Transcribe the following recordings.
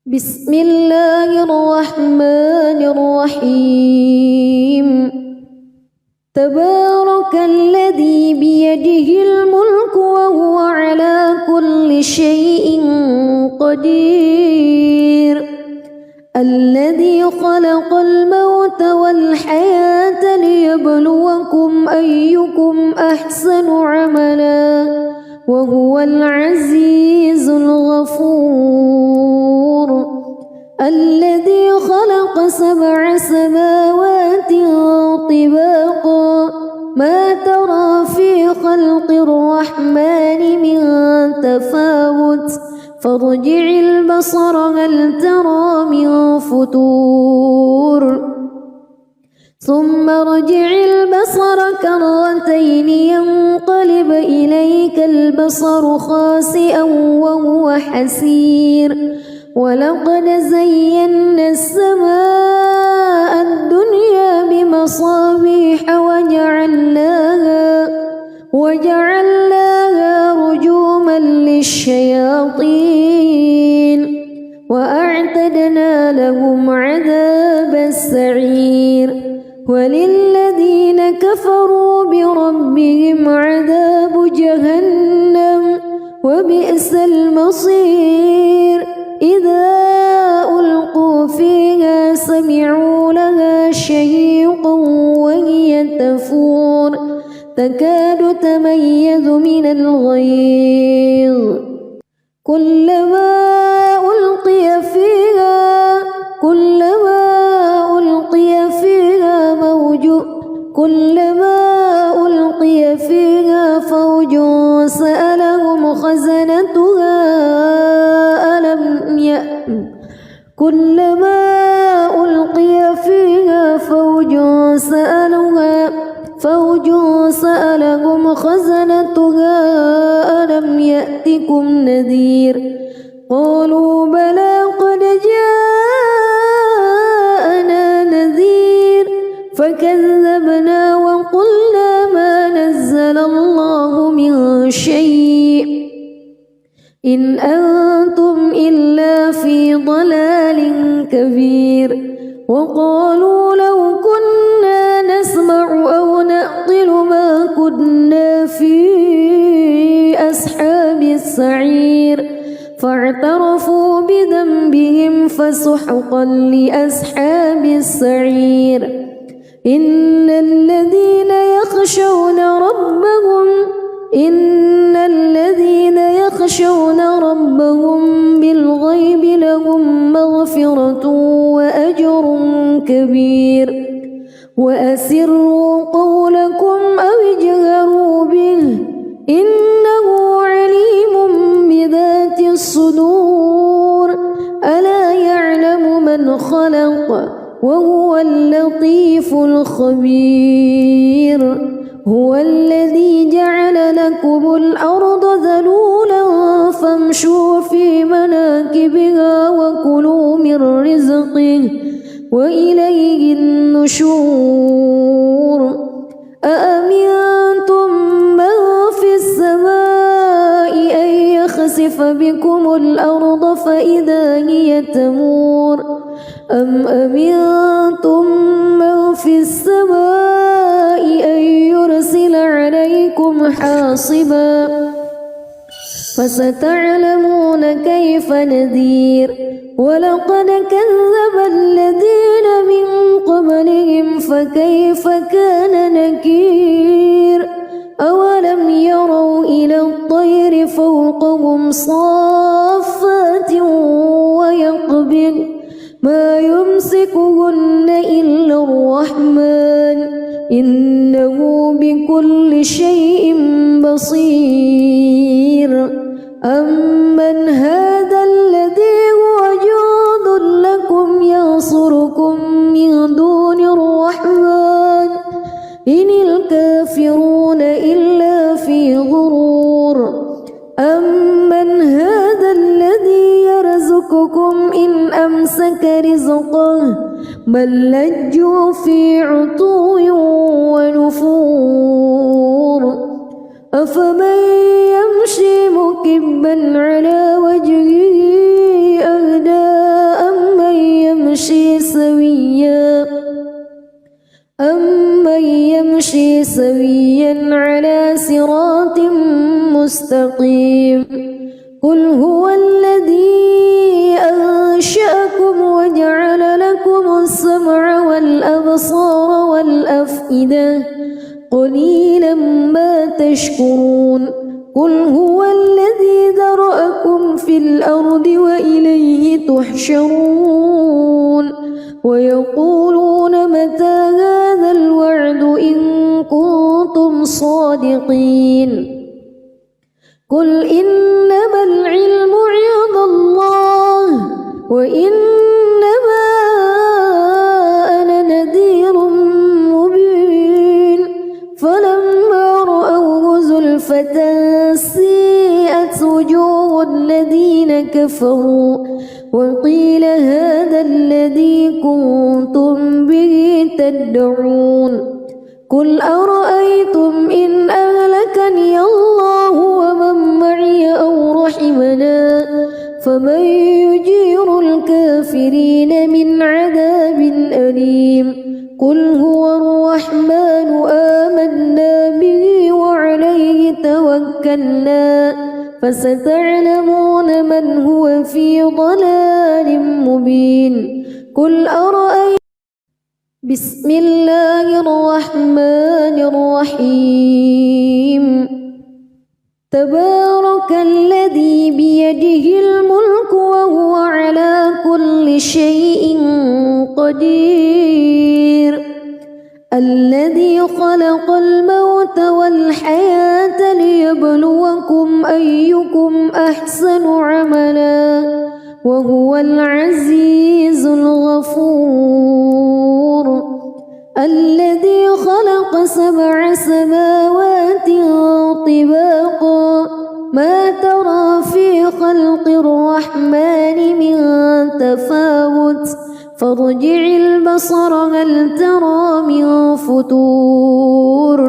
بسم الله الرحمن الرحيم تبارك الذي بيده الملك وهو على كل شيء قدير الذي خلق الموت والحياة ليبلوكم أيكم أحسن عملا وهو العزيز الغفور الذي خلق 7 سماوات طباقا ما ترى في خلق الرحمن من تفاوت فارجع البصر هل ترى من فتور ثم ارجع البصر كرتين ينقلب إليك البصر خاسئا وهو حسير ولقد زينا السماء الدنيا بمصابيح وجعلناها رجوما للشياطين وأعتدنا لهم عذاب السعير وللذين كفروا بربهم عذاب جهنم وبئس المصير إذا ألقوا فيها سمعوا لها شهيقا وهي تفور تكاد تميز من الغيظ كلما ألقي فيها فوج سألهم خزنتها ألم يأتكم نذير قالوا بلى قد جاءنا نذير فكذبنا وقلنا ما نزل الله من شيء إن أنتم إلا في ضلال كبير وقالوا لو كنا نسمع أو نعقل ما كنا في أصحاب السعير فاعترفوا بذنبهم فسحقا لأصحاب السعير إن الذين يخشون ربهم بالغيب لهم مغفرة وأجر كبير وأسروا قولكم أو اجهروا به إنه عليم بذات الصدور ألا يعلم من خلق وهو اللطيف الخبير هو الذي جعل لكم الأرض ذلولا فامشوا في مناكبها وكلوا من رزقه وإليه النشور أأمنتم من في السماء أن يخسف بكم الأرض فإذا هي تمور أم أمنتم من في السماء أن يرسل عليكم حاصبا فستعلمون كيف نذير ولقد كذب الذين من قبلهم فكيف كان نكير أولم يروا إلى الطير فوقهم صافات ويقبض ما يمسكهن إلا الرحمن إنه بكل شيء بصير أمن هذا الذي هو جند لكم ينصركم من دون الرحمن إن الكافرون إلا في غرور أمن هذا الذي يرزقكم إن أمسك رزقه بل لجوا في عتو ونفور أفمن يمشي مكبا على وجهه أهدى سويا على صراط مستقيم قل هو الذي أنشأكم وجعل لكم السمع والأبصار والأفئدة قليلا ما تشكرون قل هو الذي ذرأكم في الأرض وإليه تحشرون ويقولون متى هذا الوعد إن كنتم صادقين قل إنما العلم عند الله وإنما أنا نذير مبين فلما رأوه زلفة سيئت وجوه الذين كفروا وقيل هذا الذي كنتم به تدعون قل أرأيتم إن أهلكني الله ومن معي أو رحمنا فمن يجير الكافرين من عذاب أليم قل هو الرحمن آمنا به وعليه توكلنا فستعلمون من هو في ضلال مبين قل أرأيتم بسم الله الرحمن الرحيم تبارك الذي بيده الملك وهو على كل شيء قدير الذي خلق الموت والحياة ليبلوكم أيكم أحسن عملا وهو العزيز الغفور الذي خلق 7 سماوات طباقا ما ترى في خلق الرحمن من تفاوت فارجع البصر هل ترى من فتور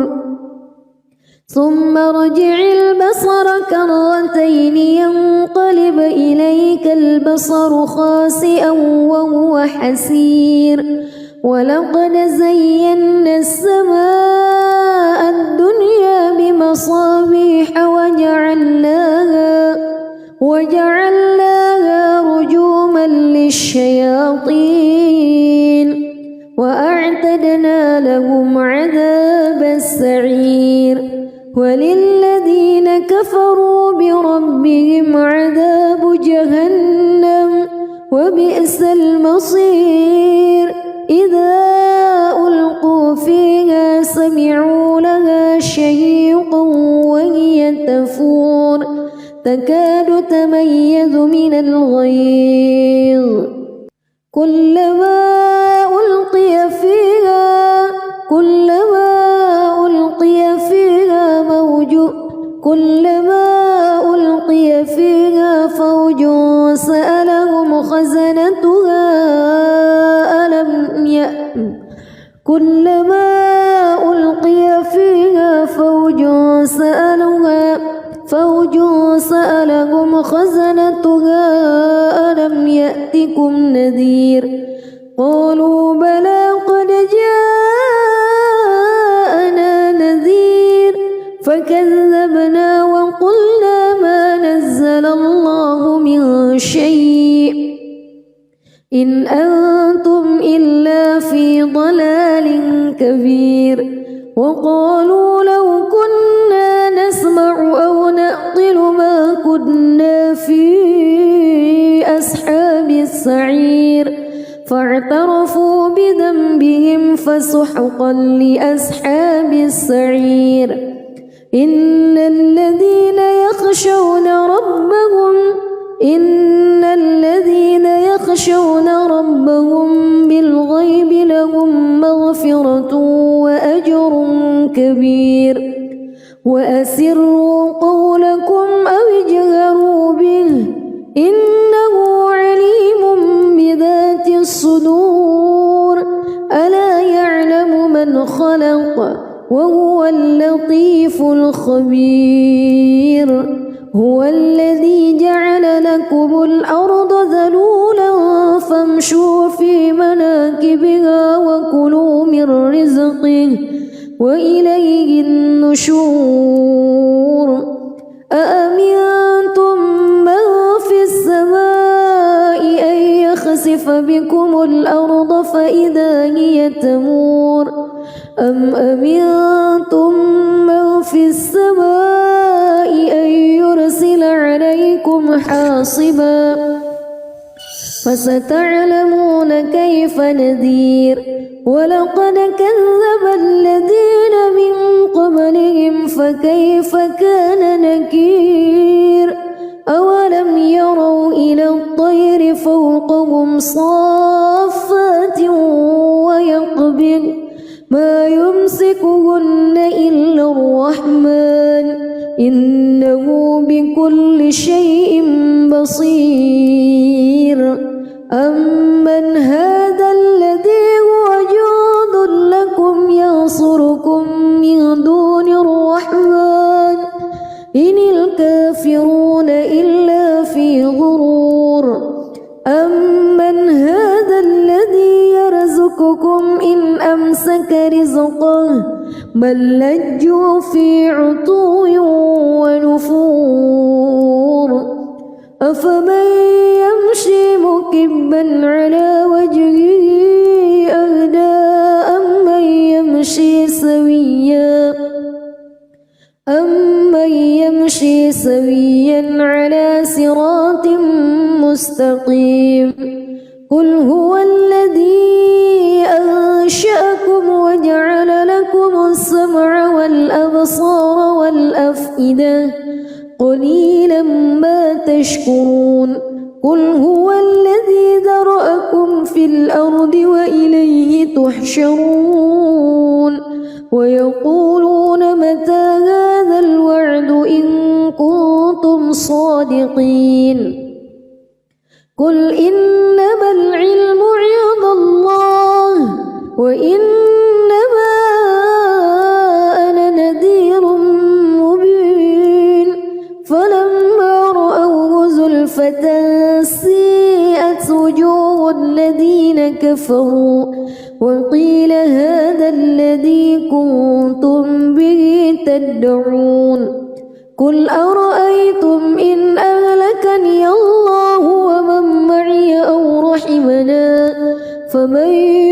ثم ارجع البصر كرتين ينقلب إليك البصر خاسئا وهو حسير ولقد زينا السماء الدنيا بمصابيح وجعلناها رجوما للشياطين وأعتدنا لهم عذاب السعير وللذين كفروا بربهم عذاب جهنم وبئس المصير إذا ألقوا فيها سمعوا لها شهيقا وهي تفور تكاد تميز من الغيظ كلما ألقي فيها فوج سألهم خزنتها ألم يأتكم نذير قالوا بلى قد جاءنا نذير فكذبنا وقلنا ما نزل الله من شيء إن أنتم إلا في ضلال كبير وقالوا لو كنا نسمع أو نعقل ما كنا في أصحاب السعير فاعترفوا بذنبهم فسحقا لأصحاب السعير إن الذين يخشون ربهم بالغيب لهم مغفرة وأجر كبير وأسروا قولكم أو اجهروا به إنه عليم بذات الصدور ألا يعلم من خلق وهو اللطيف الخبير هو الذي جعل لكم الأرض ذلولا فامشوا في مناكبها وكلوا من رزقه وإليه النشور أأمنتم من في السماء أن يخسف بكم الأرض فإذا هي تمور أم أمنتم من في السماء أن يرسل عليكم حاصبا فستعلمون كيف نذير ولقد كذب الذين من قبلهم فكيف كان نكير أولم يروا إلى الطير فوقهم صافات ويقبض ما يمسكهن إلا الرحمن إنه بكل شيء بصير أمن هذا الذي هو جند لكم ينصركم من دون الرحمن إن الكافرون إلا في غرور أمن هذا الذي يرزقكم إن أمسك رزقه بل لجوا في عتو ونفور أفمن يمشي مكبا على وجهه أهدى أمن يمشي سويا على صراط مستقيم قل هو الذي أنشأكم وجعل لكم السمع والأبصار والأفئدة قليلا ما تشكرون قل هو الذي ذرأكم في الأرض وإليه تحشرون ويقولون متى هذا الوعد إن كنتم صادقين قل إنما العلم عند الله وإنما أنا نذير مبين فلما رأوه زلفة سيئت وجوه الذين كفروا وقيل هذا الذي كنتم به تدعون قل أرأيتم إن أهلكني الله ومن معي أو رحمنا فمن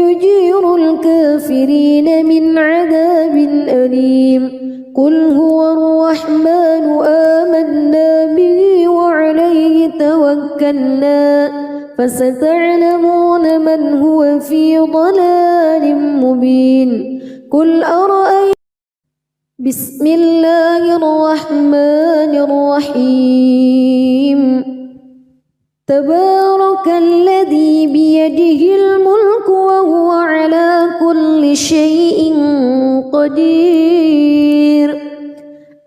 يجير الكافرين من عذاب أليم قل هو الرحمن آمنا به وعليه توكلنا فستعلمون من هو في ضلال مبين قل أرأيتم بسم الله الرحمن الرحيم تبارك الذي بيده الملك وهو على كل شيء قدير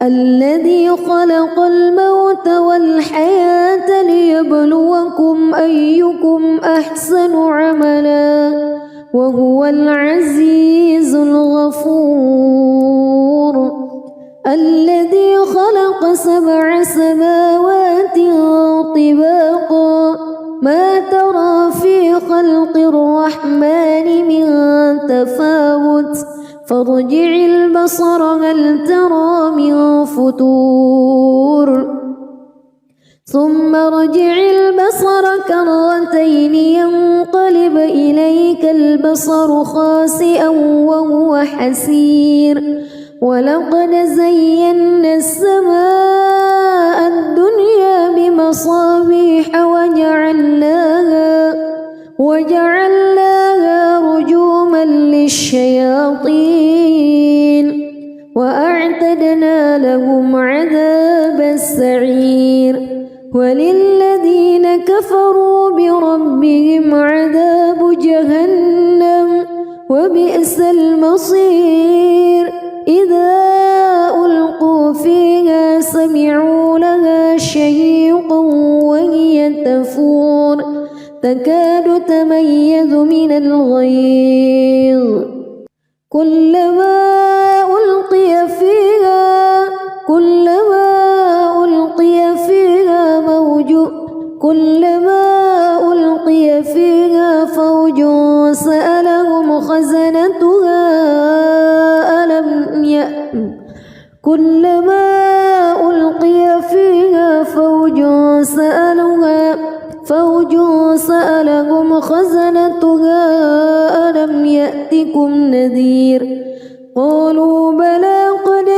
الذي خلق الموت والحياة ليبلوكم أيكم أحسن عملا وهو العزيز الغفور الذي خلق 7 سماوات طباقا ما ترى في خلق الرحمن من تفاوت فارجع البصر هل ترى من فتور ثم ارجع البصر كرتين ينقلب إليك البصر خاسئا وهو حسير ولقد زينا السماء الدنيا بمصابيح وجعلناها رجوما للشياطين وأعتدنا لهم عذاب السعير وللذين كفروا بربهم عذاب جهنم وبئس المصير إذا ألقوا فيها سمعوا لها شهيقا وهي تفور تكاد تميز من الغيظ كلما ألقي فيها فوج سألهم خزنتها ألم زوج سألهم خزنتها ألم يأتكم نذير قالوا بلى قد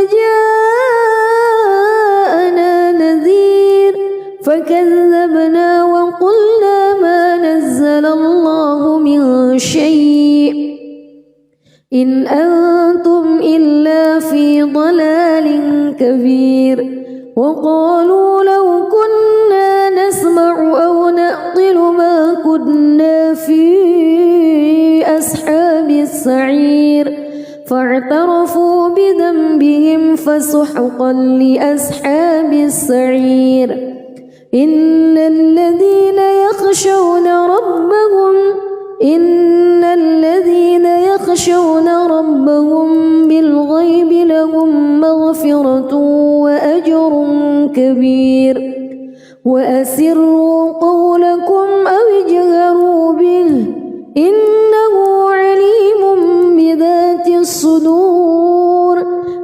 جاءنا نذير فكذبنا وقلنا ما نزل الله من شيء إن أنتم إلا في ضلال كبير وقالوا لو كنا نسمع أو نعقل ما كنا في أصحاب السعير فاعترفوا بذنبهم فسحقا لأصحاب السعير إن الذين يخشون ربهم بالغيب لهم مغفرة وأجر كبير وأسروا قولكم أو اجهروا به إنه عليم بذات الصدور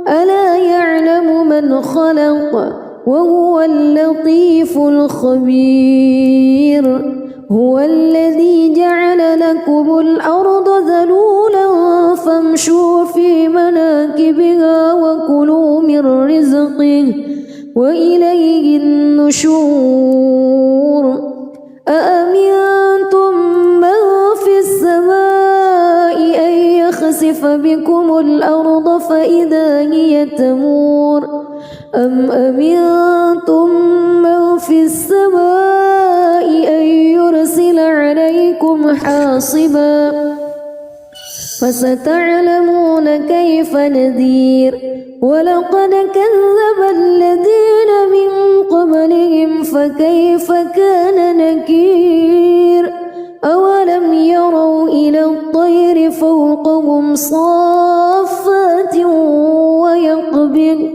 ألا يعلم من خلق وهو اللطيف الخبير هو الذي جعل لكم الأرض ذلولا فامشوا في مناكبها وكلوا من رزقه وإليه النشور أأمنتم من في السماء أن يخسف بكم الأرض فإذا هي تمور أم أمنتم من في السماء أن يرسل عليكم حاصبا فستعلمون كيف نذير ولقد كذب الذين من قبلهم فكيف كان نكير أولم يروا إلى الطير فوقهم صافات ويقبض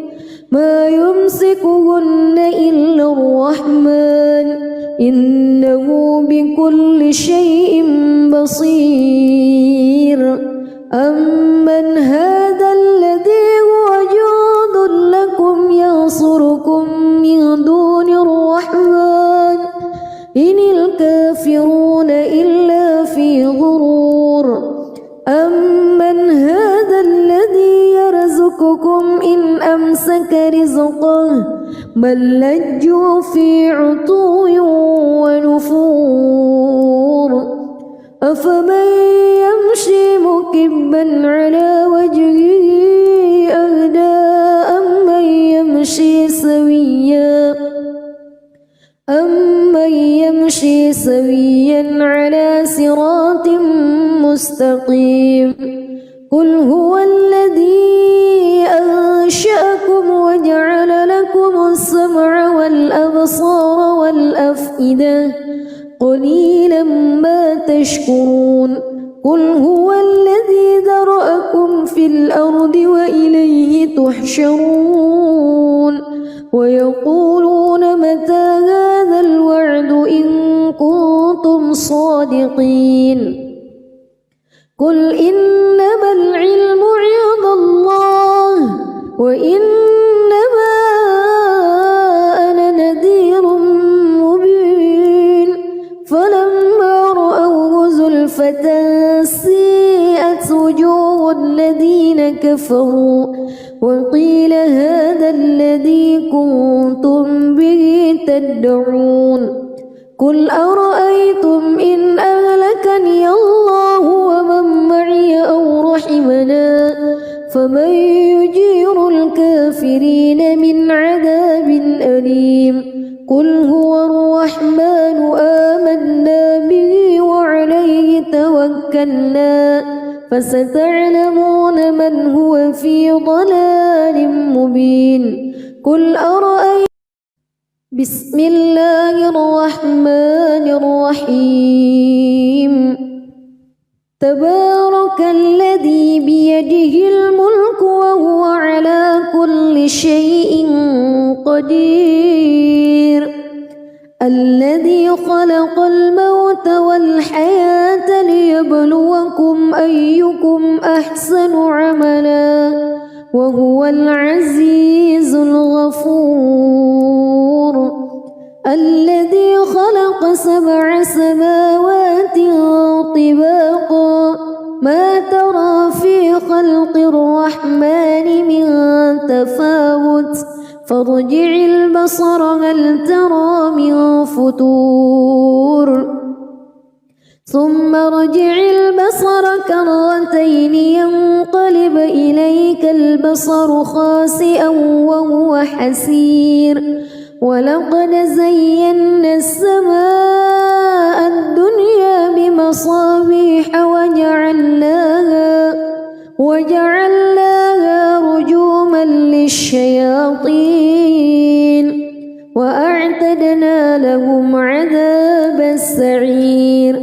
ما يمسكهن إلا الرحمن إنه بكل شيء بصير أمن هذا الذي هو جند لكم ينصركم من دون الرحمن إن الكافرون إلا في غرور أمن هذا الذي يرزقكم إن أمسك رزقه بل لجوا في عتو ونفور أفمن يمشي مكبا على وجهه أهدى أمن يمشي سويا على صراط مستقيم قل هو الذي أنشأكم وجعل لكم السمع والأبصار والأفئدة قليلا ما تشكرون قل هو الذي ذرأكم في الأرض وإليه تحشرون ويقولون متى هذا الوعد إن كنتم صادقين قل إنما العلم عند الله وإنما أنا نذير مبين فلما رأوه زلفة سيئت وجوه الذين كفروا وقيل هذا الذي كنتم به تدعون قل أرأيتم إن أهلكني الله ومن معي أو رحمنا فمن يجير الكافرين من عذاب أليم قل هو الرحمن آمنا به وعليه توكلنا فستعلمون من هو في ضلال مبين قل أرأيتم بسم الله الرحمن الرحيم تبارك الذي بيده الملك وهو على كل شيء قدير الذي خلق الموت والحياة ليبلوكم أيكم أحسن عملا وهو العزيز الغفور الذي خلق 7 سماوات طباقا ما ترى في خلق الرحمن من تفاوت فارجع البصر هل ترى من فتور ثم ارجع البصر كرتين ينقلب إليك البصر خاسئا وهو حسير ولقد زينا السماء الدنيا بمصابيح وجعلناها رجوما للشياطين وأعتدنا لهم عذاب السعير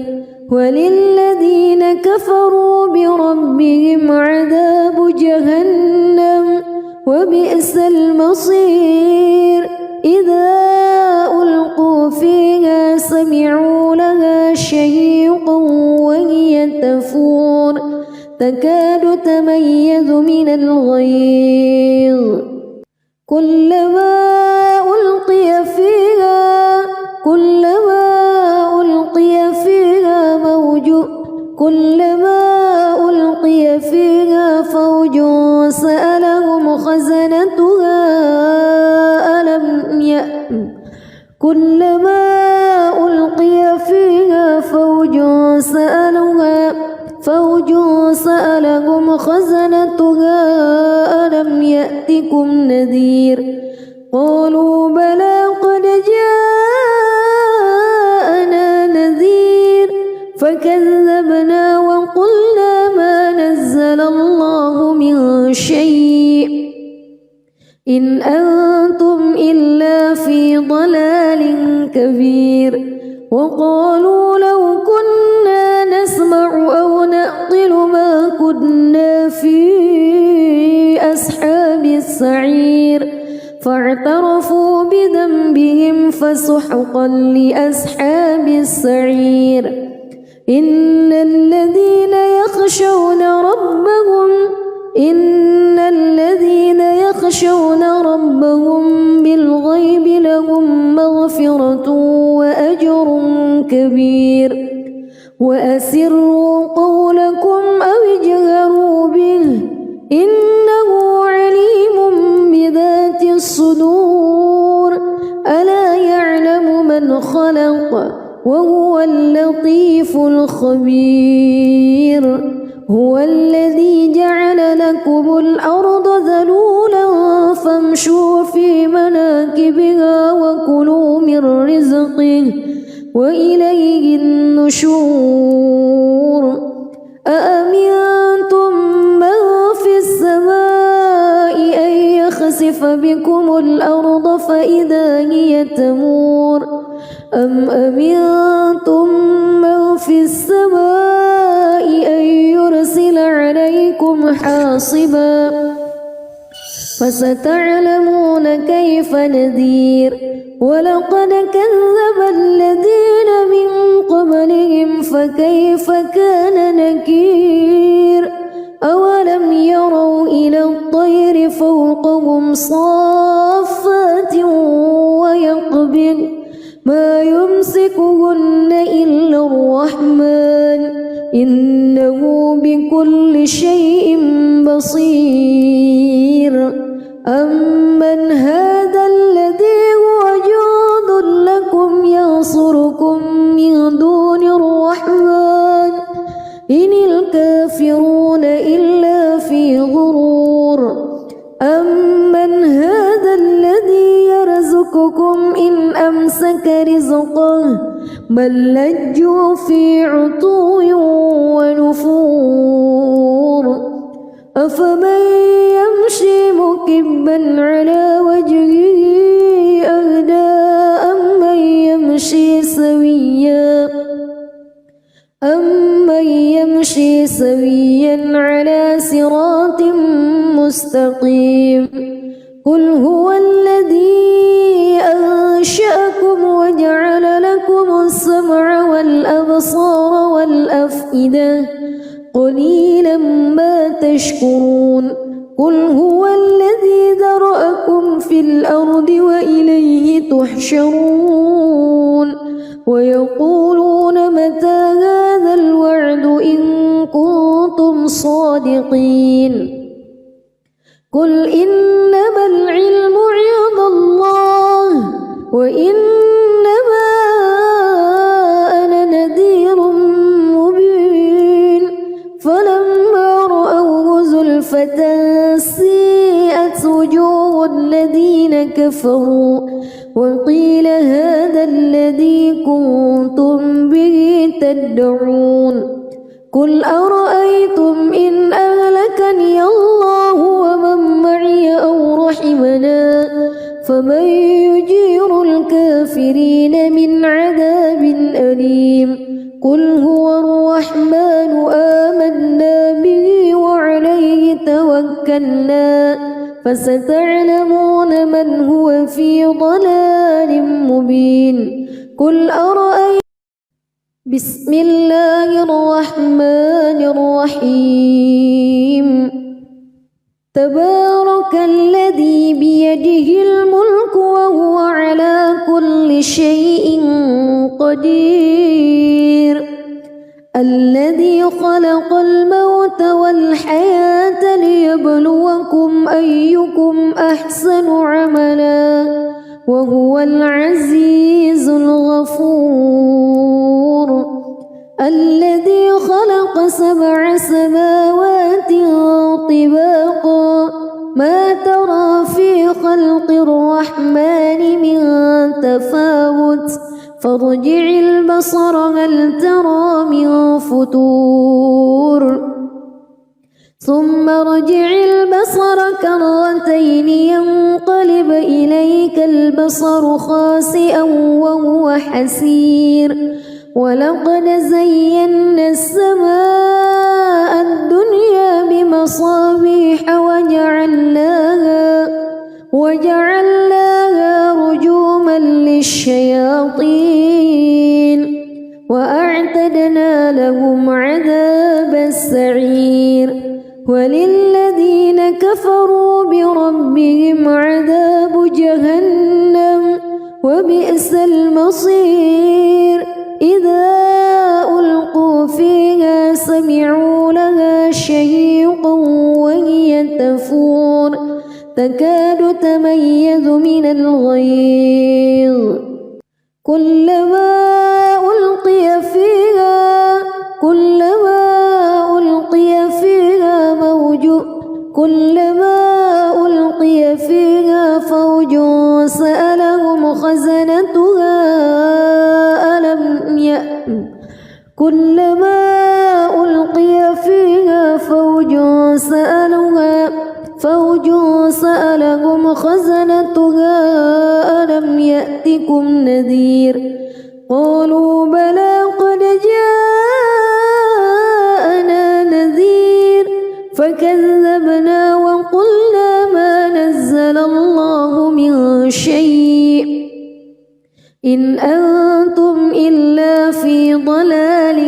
وللذين كفروا بربهم عذاب جهنم وبئس المصير إذا ألقوا فيها سمعوا لها شهيقا وهي تفور تكاد تميز من الغيظ كلما ألقي فيها فوج سألهم خزنتها ألم يأتكم نذير قالوا بلى قد جاءنا نذير فكذبنا وقلنا ما نزل الله من شيء إن أنتم إلا في ضلال كبير وقالوا لو كنا نسمع أو نعقل ما كنا في أصحاب السعير فاعترفوا بذنبهم فسحقا لأصحاب السعير إن الذين يخشون ربهم بالغيب لهم مغفرة وأجر كبير وأسروا قولكم أو اجهروا به إنه عليم بذات الصدور ألا يعلم من خلق وهو اللطيف الخبير هو الذي جعل لكم الأرض ذلولا فامشوا في مناكبها وكلوا من رزقه وإليه النشور أأمنتم من في السماء أن يخسف بكم الأرض فإذا هي تمور أم أمنتم من في السماء أن يرسل عليكم حاصبا فستعلمون كيف نذير ولقد كذب الذين من قبلهم فكيف كان نكير أولم يروا إلى الطير فوقهم صافات ويقبض ما يمسكهن إلا الرحمن إنه بكل شيء بصير أمن هذا الذي هو جند لكم ينصركم من دون الرحمن إن الكافرون إلا في غرور أمن هذا الذي يرزقكم إن أمسك رزقه بل لجوا في عتو ونفور أفمن يمشي مكبا على وجهه أهدى أمن يمشي سويا على صراط مستقيم قل هو الذي أنشأكم وجعل لكم السمع والأبصار والأفئدة قليلا ما تشكرون قل هو الذي ذرأكم في الأرض وإليه تحشرون ويقولون متى هذا الوعد إن كنتم صادقين قل إنما العلم عند الله وإنما أنا نذير مبين فلما رأوه زلفة سيئت وجوه الذين كفروا وقيل هذا الذي كنتم به تدعون قل أرأيتم إن أهلكني الله ومن معي أو رحمنا فمن يجير الكافرين من عذاب أليم قل هو الرحمن آمنا به وعليه توكلنا فستعلمون من هو في ضلال مبين قل أرأيتم بسم الله الرحمن الرحيم تبارك الذي بيده الملك وهو على كل شيء قدير الذي خلق الموت والحياة ليبلوكم أيكم أحسن عملا وهو العزيز الغفور الذي خلق 7 سماوات طباقا ما ترى في خلق الرحمن من تفاوت فارجع البصر هل ترى من فتور ثم ارجع البصر كرتين ينقلب إليك البصر خاسئا وهو حسير ولقد زينا السماء الدنيا بمصابيح وجعلناها رجوما للشياطين وأعتدنا لهم عذاب السعير وللذين كفروا بربهم عذاب جهنم وبئس المصير إذا ألقوا فيها سمعوا لها شهيقا وهي تفور تكاد تميز من الغيظ كلما ألقي فيها فوج سألهم خزنتها ألم يأتكم نذير قالوا بلى قد جاءنا نذير فكذبنا وقلنا ما نزل الله من شيء إن أنتم إلا في ضلال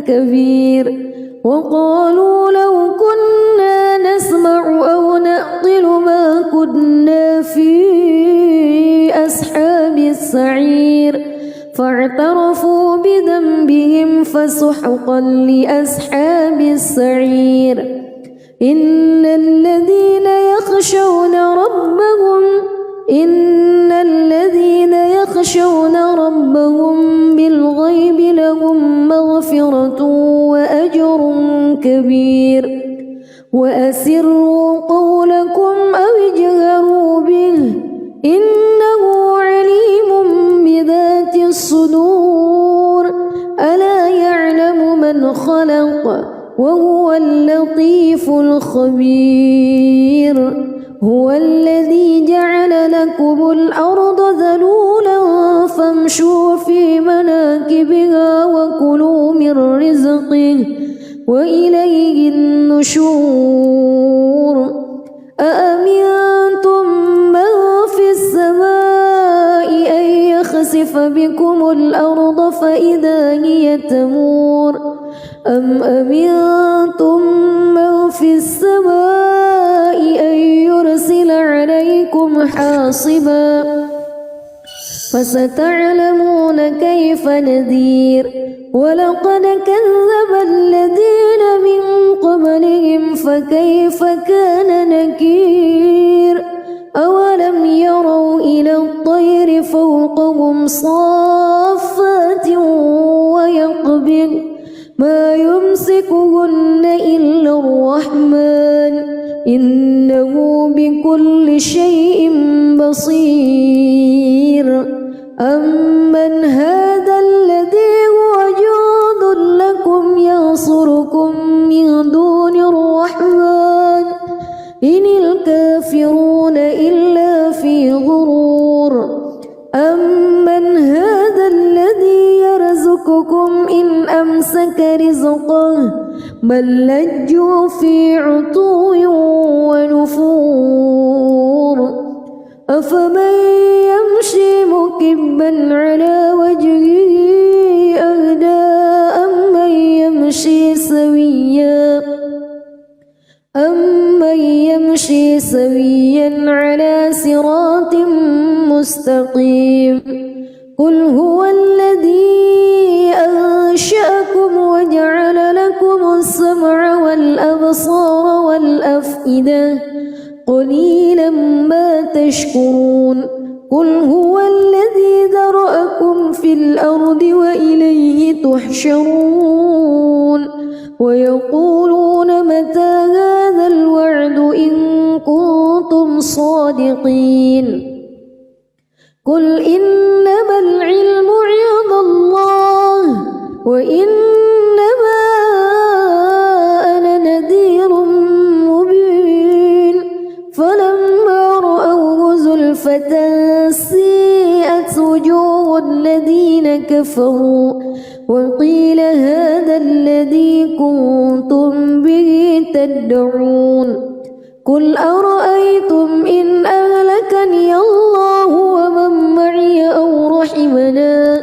كبير وقالوا لو كنا نسمع أو نعقل ما كنا في أصحاب السعير فاعترفوا بذنبهم فسحقا لأصحاب السعير إن الذين يخشون ربهم بالغيب لهم مغفرة وأجر كبير وأسروا قولكم أو اجهروا به إنه عليم بذات الصدور ألا يعلم من خلق وهو اللطيف الخبير هو الذي جعل لكم الأرض ذلولا فامشوا في مناكبها وكلوا من رزقه وإليه النشور أأمنتم من في السماء أن يخسف بكم الأرض فإذا هي تمور أم أمنتم من في السماء عليكم حاصبا فستعلمون كيف نذير ولقد كذب الذين من قبلهم فكيف كان نكير أولم يروا إلى الطير فوقهم صافات ويقبض ما يمسكهن إلا الرحمن إنه بكل شيء بصير أمن هذا الذي هو جند لكم ينصركم من دون الرحمن إن الكافرون إلا في غرور أمن هذا الذي يرزقكم إن أمسك رزقه بل لجوا في عتو ونفور أفمن يمشي مكبا على وجهه أهدى أمن يمشي سويا على صراط مستقيم قل هو الذي أنشأكم وجعل لكم السمع والأبصار والأفئدة قليلا ما تشكرون قل هو الذي ذرأكم في الأرض وإليه تحشرون ويقولون متى هذا الوعد إن كنتم صادقين قل إنما العلم عند الله وإنما أنا نذير مبين فلما رأوه زلفة سيئت وجوه الذين كفروا وقيل هذا الذي كنتم به تدعون قل أرأيتم إن أهلكني الله ومن معي أو رحمنا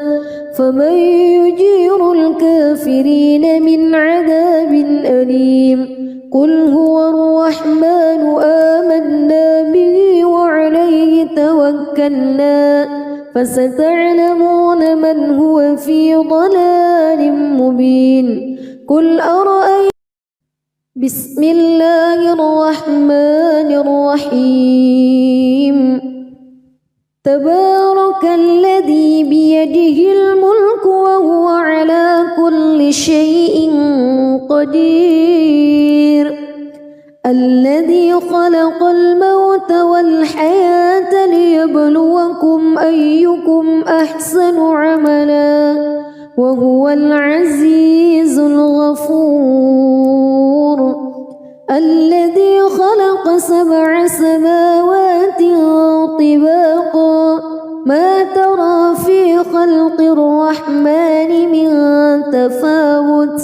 فمن يجير الكافرين من عذاب أليم قل هو الرحمن آمنا به وعليه توكلنا فستعلمون من هو في ضلال مبين قل أرأيتم بسم الله الرحمن الرحيم تبارك الذي بيده الملك وهو على كل شيء قدير الذي خلق الموت والحياة ليبلوكم أيكم أحسن عملا وهو العزيز الغفور الذي خلق 7 سماوات طباقا ما ترى في خلق الرحمن من تفاوت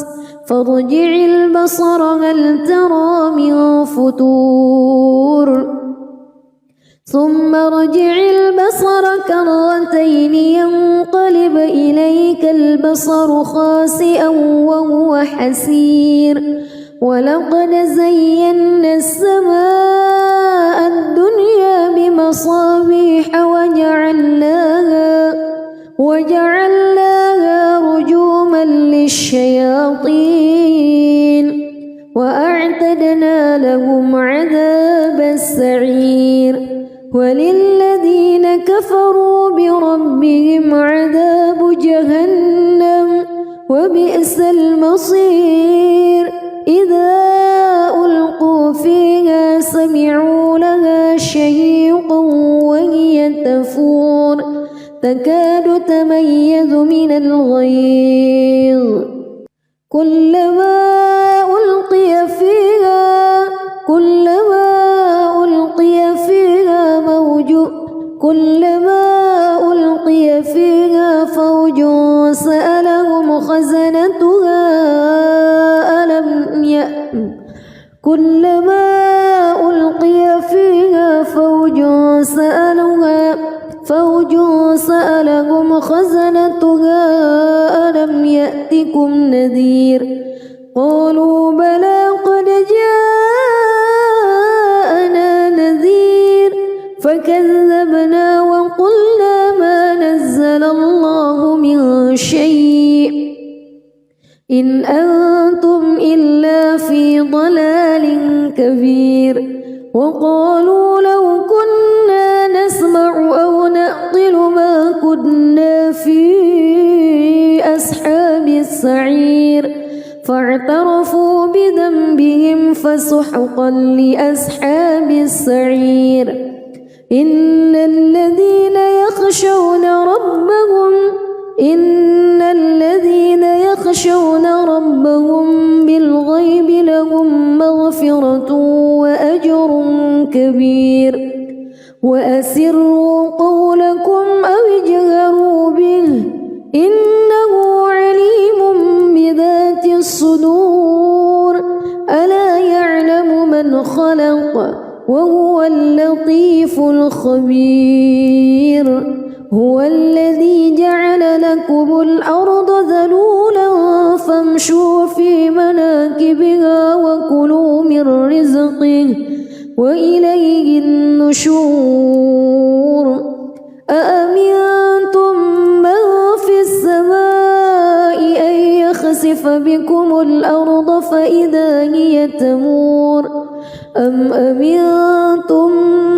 فارجع البصر هل ترى من فتور ثم ارجع البصر كرتين ينقلب إليك البصر خاسئا وهو حسير ولقد زينا السماء الدنيا بمصابيح وجعلناها رجوما للشياطين وأعتدنا لهم عذاب السعير وللذين كفروا بربهم عذاب جهنم وبئس المصير إذا ألقوا فيها سمعوا لها شهيقا وهي تفور تكاد تميز من الغيظ كلما ألقي فيها فوج سألهم خزنتها كلما ألقي فيها فوج سألهم خزنتها ألم يأتكم نذير قالوا بلى قد جاءنا نذير فكذبنا وقلنا ما نزل الله من شيء إن أنتم إلا في ضلال كبير وقالوا لو كنا نسمع أو نعقل ما كنا في أصحاب السعير فاعترفوا بذنبهم فسحقا لأصحاب السعير إن الذين يخشون ربهم بالغيب لهم مغفرة وأجر كبير وأسروا قولكم أو اجهروا به إنه عليم بذات الصدور ألا يعلم من خلق وهو اللطيف الخبير هو الذي جعل لكم الأرض ذلولا فامشوا في مناكبها وكلوا من رزقه وإليه النشور أأمنتم من في السماء أن يخسف بكم الأرض فإذا هي تمور أم أمنتم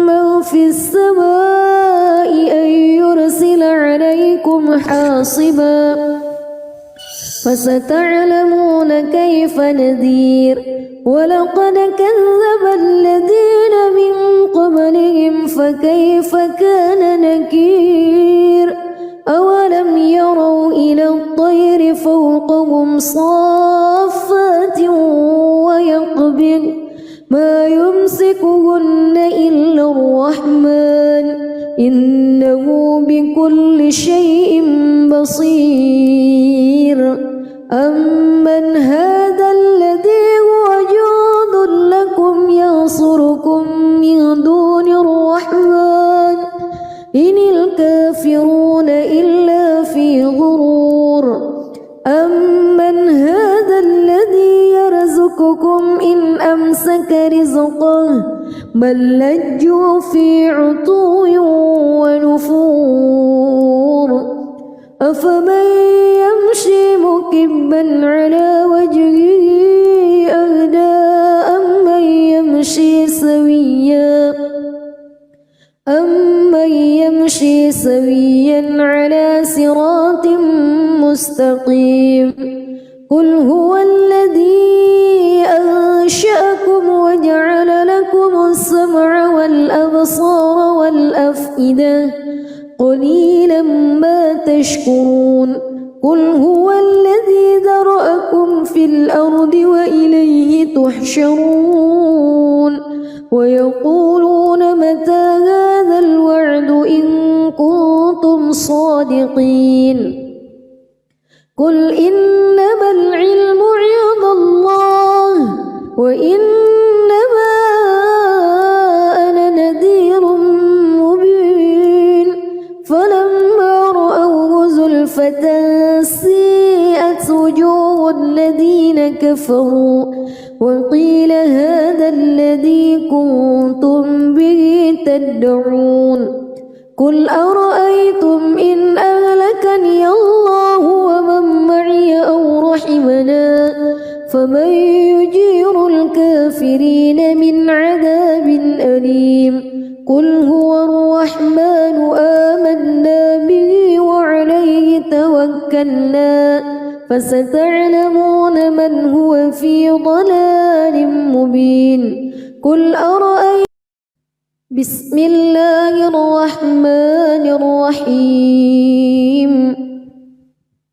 من في السماء أن يرسل عليكم حاصبا فستعلمون كيف نذير ولقد كذب الذين من قبلهم فكيف كان نكير أولم يروا إلى الطير فوقهم صافات ويقبض ما يمسكهن إلا الرحمن إنه بكل شيء بصير أمن هذا الذي هو جند لكم ينصركم من دون الرحمن إن الكافرون إلا في غرور أمن هذا الذي يرزقكم إن أمسك رزقه بل لجوا في عتو ونفور أفمن يمشي مكبا على وجهه أهدى أمن يمشي سويا على صراط مستقيم قل هو الذي أنشأكم وجعل لكم السمع والأبصار والأفئدة قليلا ما تشكرون قل هو الذي ذرأكم في الأرض وإليه تحشرون ويقولون متى هذا الوعد إن كنتم صادقين قل إنما العلم عند الله وإنما أنا نذير مبين فلما رأوه زلفة سيئت وجوه الذين كفروا وقيل هذا الذي كنتم به تدعون قل أرأيتم إن أهلكني الله ومن معي أو رحمنا فمن يجير الكافرين من عذاب أليم قل هو الرحمن آمنا به وعليه توكلنا فستعلمون من هو في ضلال مبين قل أرأيتم بسم الله الرحمن الرحيم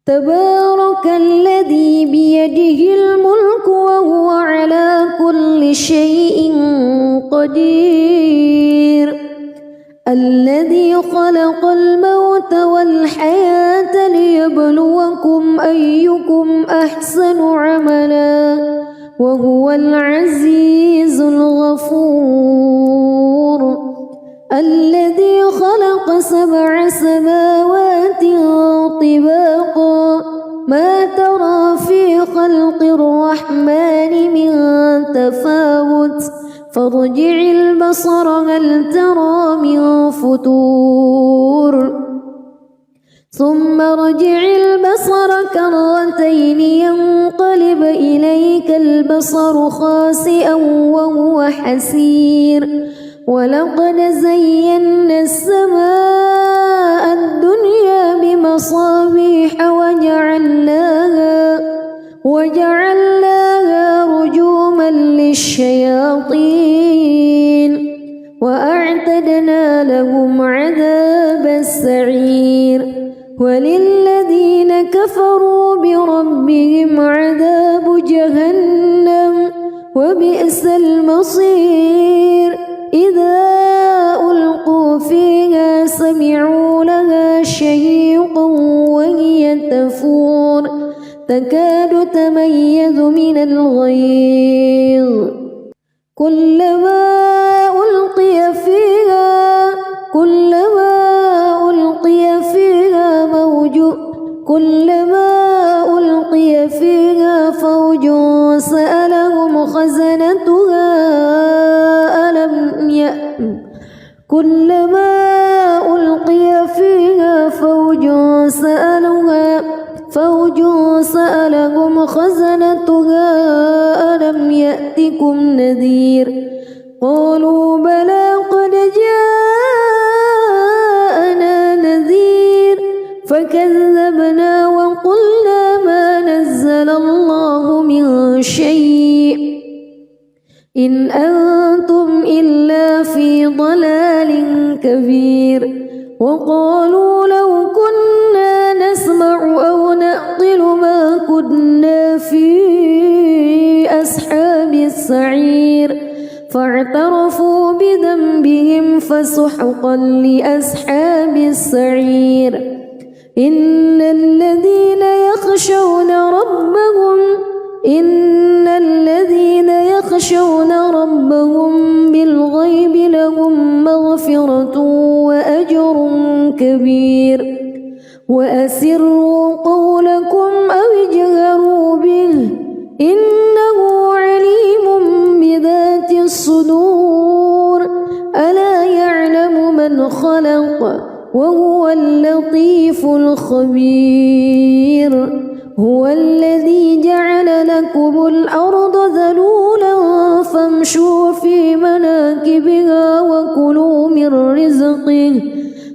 تبارك الذي بيده الملك وهو على كل شيء قدير الذي خلق الموت والحياة ليبلوكم أيكم أحسن عملا وهو العزيز الغفور الذي خلق 7 سماوات طباقا ما ترى في خلق الرحمن من تفاوت فارجع البصر هل ترى من فطور ثم ارجع البصر كرتين ينقلب إليك البصر خاسئا وهو حسير ولقد زينا السماء الدنيا بمصابيح وجعلناها رجوما للشياطين وأعتدنا لهم عذاب السعير وللذين كفروا بربهم عذاب جهنم وبئس المصير إذا ألقوا فيها سمعوا لها شهيقا وهي تفور تكاد تميز من الغيظ كلما ألقي فيها فوج سألهم خزنتها ألم يأتكم نذير قالوا بلى قد جاءنا نذير فكذبنا وقلنا ما نزل الله من شيء إن أنتم إلا في ضلال كبير وقالوا لو كنا نسمع أو نعقل ما كنا في أصحاب السعير فاعترفوا بذنبهم فسحقا لأصحاب السعير إن الذين يخشون ربهم بالغيب لهم مغفرة وأجر كبير وأسروا قولكم أو اجهروا به إنه عليم بذات الصدور ألا يعلم من خلق وهو اللطيف الخبير هو الذي جعل لكم الأرض ذلولا فامشوا في مناكبها وكلوا من رزقه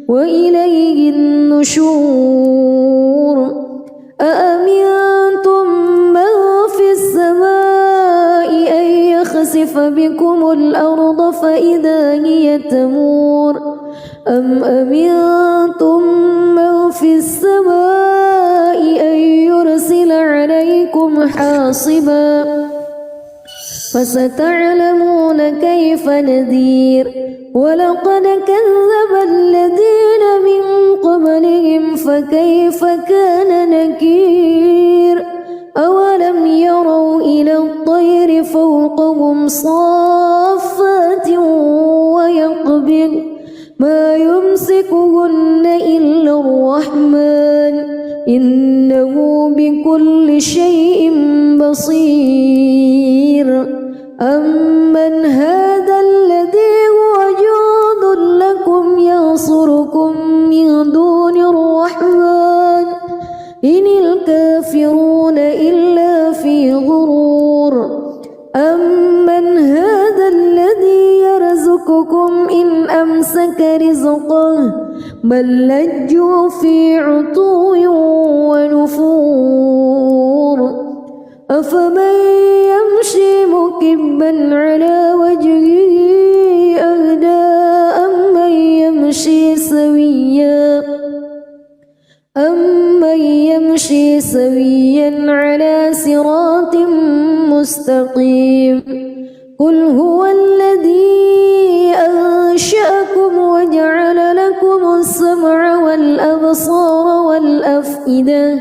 وإليه النشور أأمنتم من في السماء أن يخسف بكم الأرض فإذا هي تمور أم أمنتم من في السماء أن يرسل عليكم حاصبا فستعلمون كيف نذير ولقد كذب الذين من قبلهم فكيف كان نكير أولم يروا إلى الطير فوقهم صافات ويقبض ما يمسكهن إلا الرحمن إنه بكل شيء بصير أمن هذا الذي هو جند لكم ينصركم من دون الرحمن إن الكافرون إلا في غرور أمن هذا الذي يرزقكم إن أمسك رزقه بل لجوا في عتو ونفور أفمن يمشي مكبا على وجهه أهدى أمن يمشي سويا على صراط مستقيم قل هو الذي أنشأكم وجعل لكم السمع والأبصار والأفئدة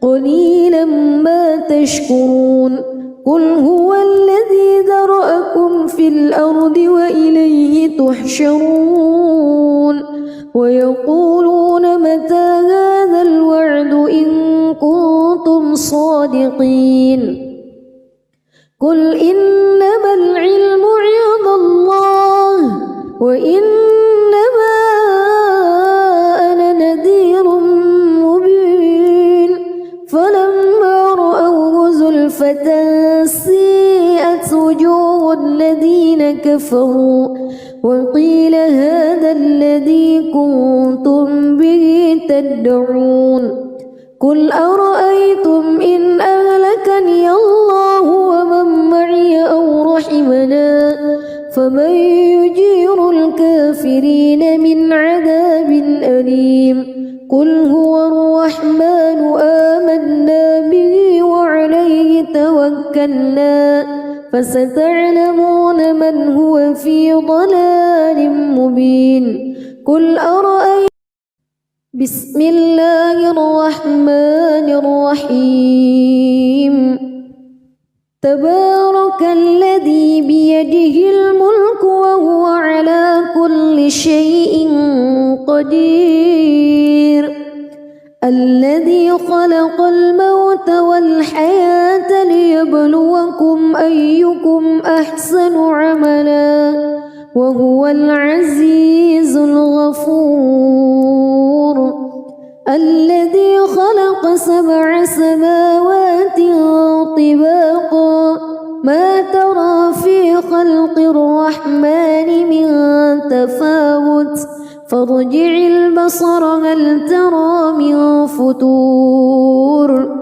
قليلا ما تشكرون قل هو الذي ذرأكم في الأرض وإليه تحشرون ويقولون متى هذا الوعد إن كنتم صادقين قل إنما العلم عند وإنما أنا نذير مبين فلما رأوه زلفة سيئت وجوه الذين كفروا وقيل هذا الذي كنتم به تدعون قل أرأيتم إن أهلكني الله ومن معي أو رحمنا فمن يجير الكافرين من عذاب أليم قل هو الرحمن آمنا به وعليه توكلنا فستعلمون من هو في ضلال مبين قل أرأيتم بسم الله الرحمن الرحيم تبارك الذي بيده الملك وهو على كل شيء قدير الذي خلق الموت والحياة ليبلوكم أيكم أحسن عملا وهو العزيز الغفور الذي خلق 7 سماوات طباقا ما ترى في خلق الرحمن من تفاوت فارجع البصر هل ترى من فتور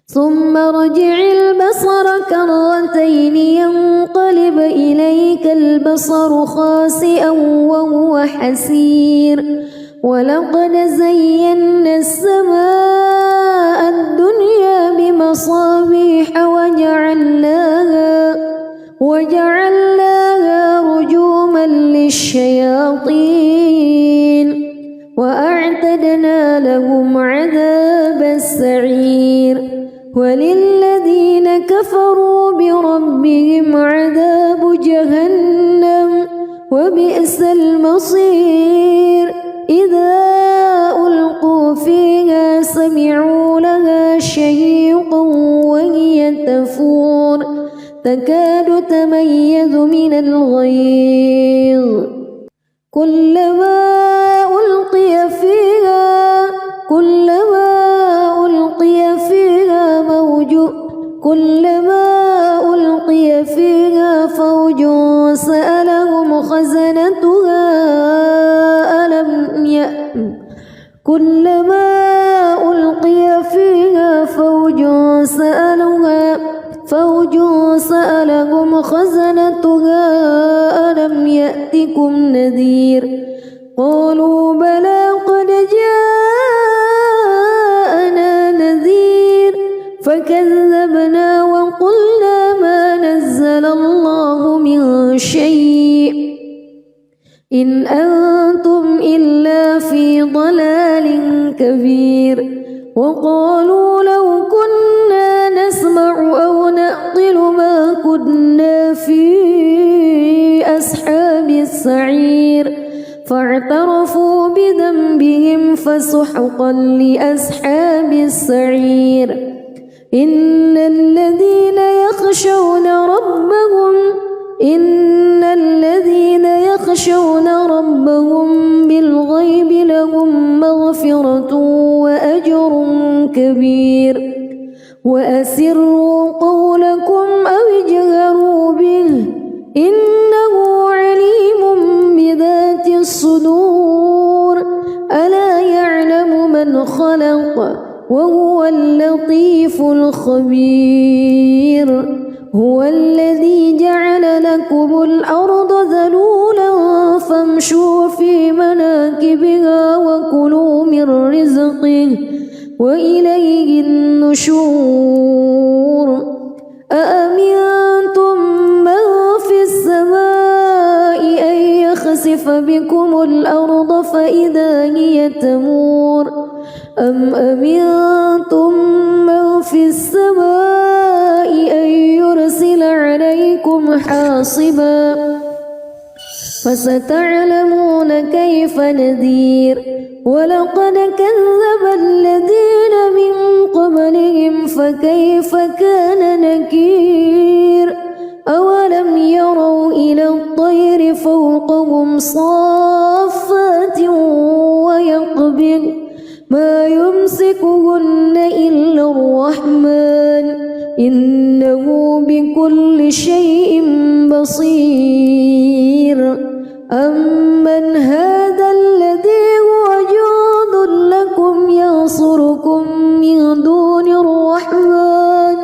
ثم ارجع البصر كرتين ينقلب إليك البصر خاسئا وهو حسير ولقد زينا السماء الدنيا بمصابيح وجعلناها رجوما للشياطين وأعتدنا لهم عذاب السعير وللذين كفروا بربهم عذاب جهنم وبئس المصير إذا ألقوا فيها سمعوا لها شهيقا وهي تفور تكاد تميز من الغيظ كلما ألقي فيها فوج سألهم خزنتها كلما ألقي فيها فوج سألهم خزنتها ألم يأتكم نذير قالوا بلى قد جاءنا نذير فكذبنا وقلنا ما نزل الله من شيء إن أنتم إلا في ضلال كبير وقالوا لو كنا نسمع أو نعقل ما كنا في أصحاب السعير فاعترفوا بذنبهم فسحقا لأصحاب السعير إن الذين يخشون ربهم بالغيب لهم مغفرة وأجر كبير وأسروا قولكم أو اجهروا به إنه عليم بذات الصدور ألا يعلم من خلق وهو اللطيف الخبير هو الذي جعل لكم الأرض ذلولا فامشوا في مناكبها وكلوا من رزقه وإليه النشور أأمنتم من في السماء أن يخسف بكم الأرض فإذا هي تمور أم أمنتم من في السماء أن يرسل عليكم حاصبا فستعلمون كيف نذير ولقد كذب الذين من قبلهم فكيف كان نكير أولم يروا إلى الطير فوقهم صافات ويقبض ما يمسكهن إلا الرحمن إنه بكل شيء بصير أمن هذا الذي هو جند لكم ينصركم من دون الرحمن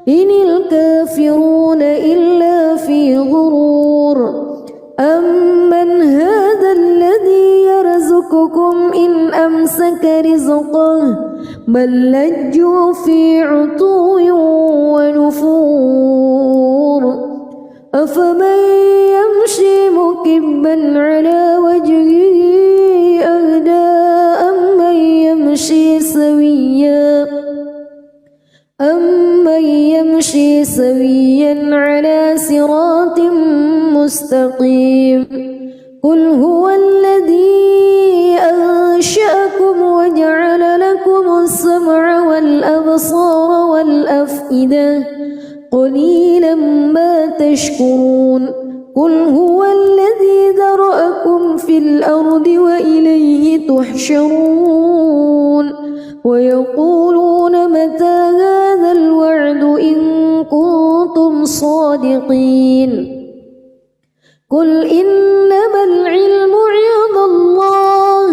إن الكافرون إلا في غرور أمن هذا الذي يرزقكم إن أمسك رزقه بل لجوا في عتو ونفور أفمن يمشي مكبا على وجهه أهدى أمن يمشي سويا على صراط مستقيم قل هو الذي أنشأكم وجعل لكم السمع والأبصار والأفئدة قليلا ما تشكرون قل هو الذي ذرأكم في الأرض وإليه تحشرون ويقولون متى هذا الوعد إن كنتم صادقين قل إنما العلم عند الله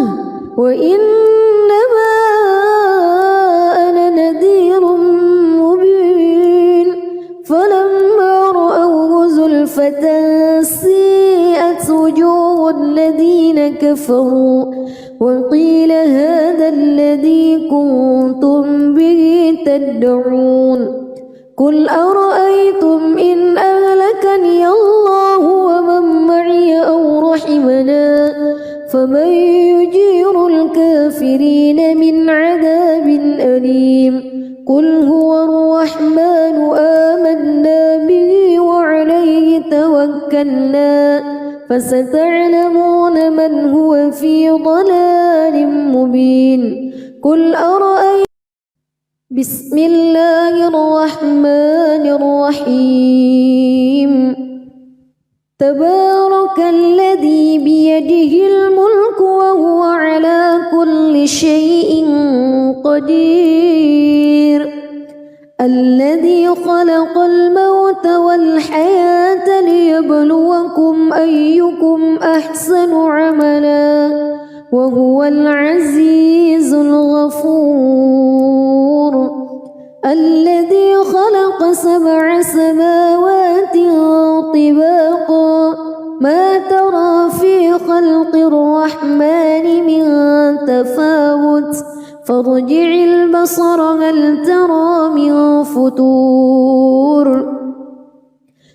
وإنما أنا نذير مبين فلما رأوه زلفة سيئت وجوه الذين كفروا وقيل هذا الذي كنتم به تدعون قل أرأيتم إن أهلكني الله ومن معي أو رحمنا فمن يجير الكافرين من عذاب أليم قل هو الرحمن آمنا به وعليه توكلنا فستعلمون من هو في ضلال مبين قل أرأيتم بسم الله الرحمن الرحيم تبارك الذي بيده الملك وهو على كل شيء قدير الذي خلق الموت والحياة ليبلوكم أيكم أحسن عملا وهو العزيز الغفور الذي خلق 7 سماوات طباقا ما ترى في خلق الرحمن من تفاوت فارجع البصر هل ترى من فتور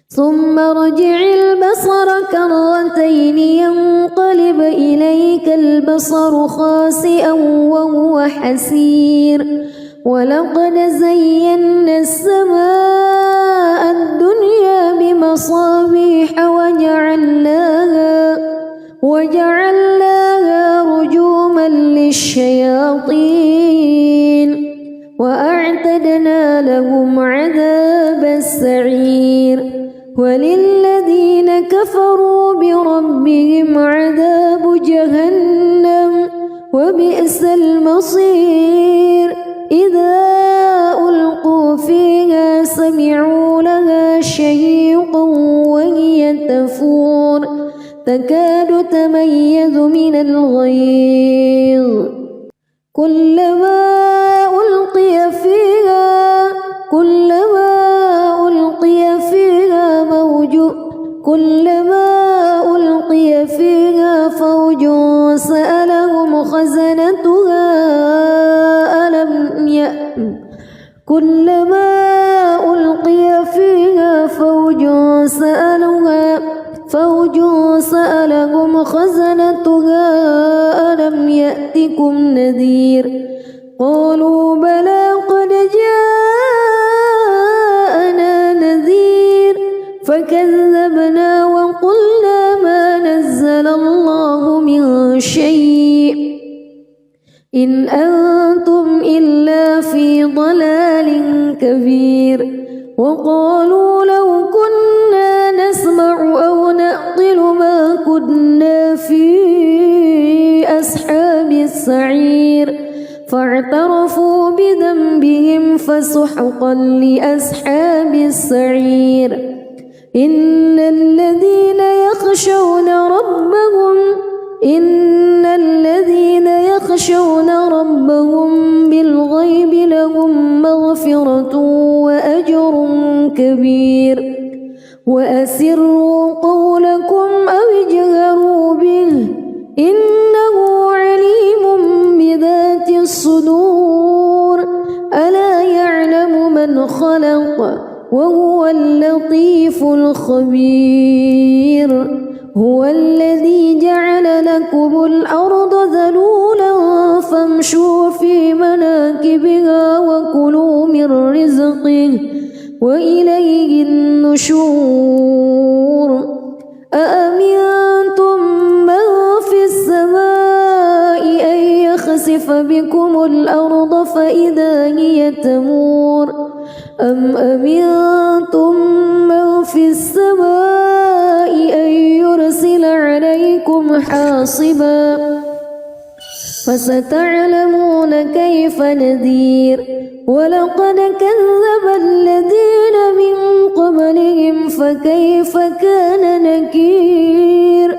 ثم ارجع البصر كرتين ينقلب إليك البصر خاسئا وهو حسير ولقد زينا السماء الدنيا بمصابيح وجعلناها رجوما للشياطين وأعتدنا لهم عذاب السعير وللذين كفروا بربهم عذاب جهنم وبئس المصير إذا ألقوا فيها سمعوا لها شهيقا وهي تفور تكاد تميز من الغيظ كلما ألقي فيها فوج سألهم خزنتها كلما ألقي فيها فوج سألهم خزنتها ألم يأتكم نذير قالوا بلى قد جاءنا نذير فكذبنا وقلنا ما نزل الله من شيء إن أنتم إلا في ضلال كبير وقالوا لو كنا نسمع أو نعقل ما كنا فسحقا لأصحاب السعير إن الذين يخشون ربهم بالغيب لهم مغفرة وأجر كبير وأسروا قولكم أو اجهروا به إنه عليم بذات الصدور ألا يعلم من خلق وهو اللطيف الخبير هو الذي جعل لكم الأرض ذلولا فامشوا في مناكبها وكلوا من رزقه وإليه النشور أأمنتم من في السماء أن يخسف بكم الأرض فإذا هي تمور أم أمنتم من في السماء أن يرسل عليكم حاصبا فستعلمون كيف نذير ولقد كذب الذين من قبلهم فكيف كان نكير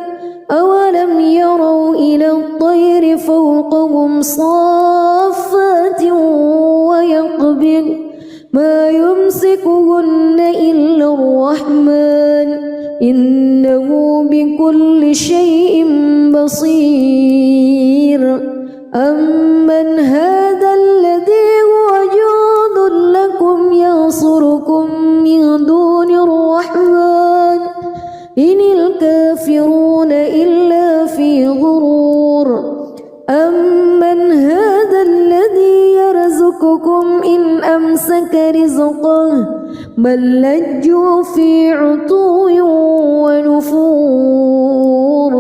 أولم يروا إلى الطير فوقهم صافات ويقبض ما يمسكهن إلا الرحمن إنه بكل شيء بصير أمن هذا الذي هو جند لكم ينصركم من دون الرحمن إن الكافرون إلا في غرور أمن هذا الذي يرزقكم إن أمسك رزقه بل لجوا في عتو ونفور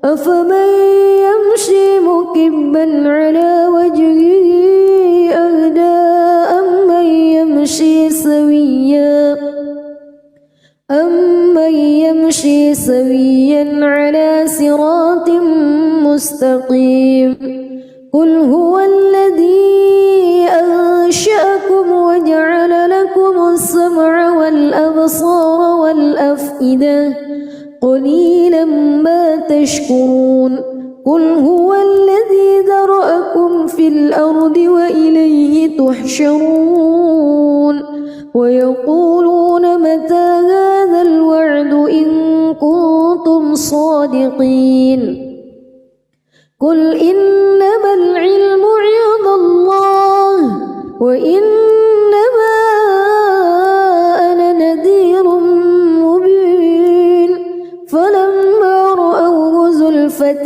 أفمن يمشي مكبا على وجهه أهدى أمن يمشي سويا على صراط مستقيم قل هو الذي أنشأكم وجعل لكم السمع والأبصار والأفئدة قليلا ما تشكرون قل هو الذي ذرأكم في الأرض وإليه تحشرون ويقولون متى هذا الوعد إن كنتم صادقين قل إنما العلم عند الله وإنما أنا نذير مبين فلما رأوه زلفة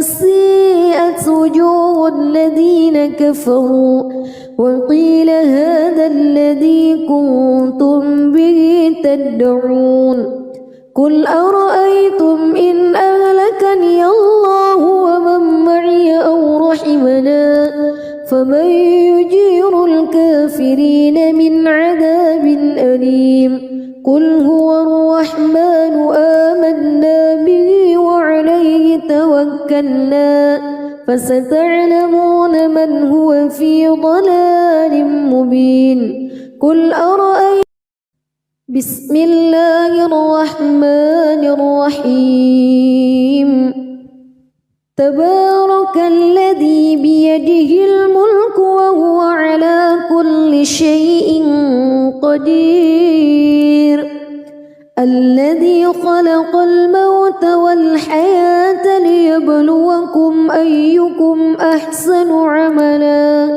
سيئت وجوه الذين كفروا وقيل هذا الذي كنتم به تدعون قل أرأيتم إن أهلكني الله ومن معي أو رحمنا فمن يجير الكافرين من عذاب أليم قل هو الرحمن آمنا به وعليه توكلنا فستعلمون من هو في ضلال مبين قل أرأيتم بسم الله الرحمن الرحيم تبارك الذي بيده الملك وهو على كل شيء قدير الذي خلق الموت والحياة ليبلوكم أيكم أحسن عملا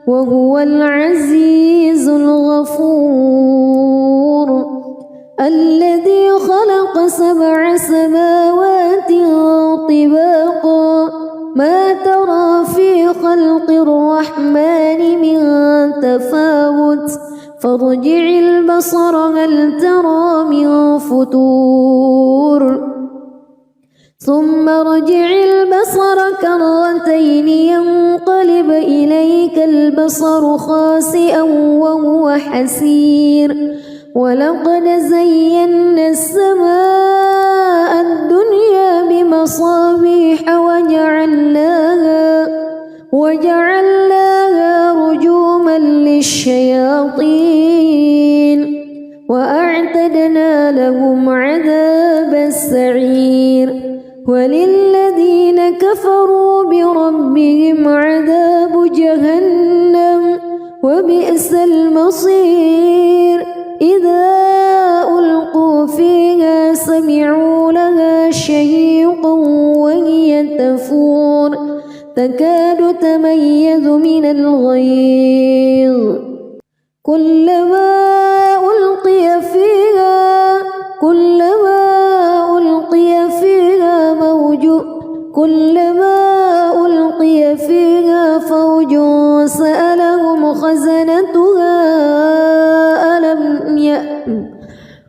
وهو العزيز الغفور الذي خلق 7 سماوات طباقا ما ترى في خلق الرحمن من تفاوت فارجع البصر هل ترى من فتور ثم ارجع البصر كرتين ينقلب إليك البصر خاسئا وهو حسير ولقد زينا السماء الدنيا بمصابيح وجعلناها رجوما الشياطين وأعتدنا لهم عذاب السعير وللذين كفروا بربهم عذاب جهنم وبئس المصير إذا ألقوا فيها سمعوا لها شهيقا وهي تفور تكاد تميز من الغيظ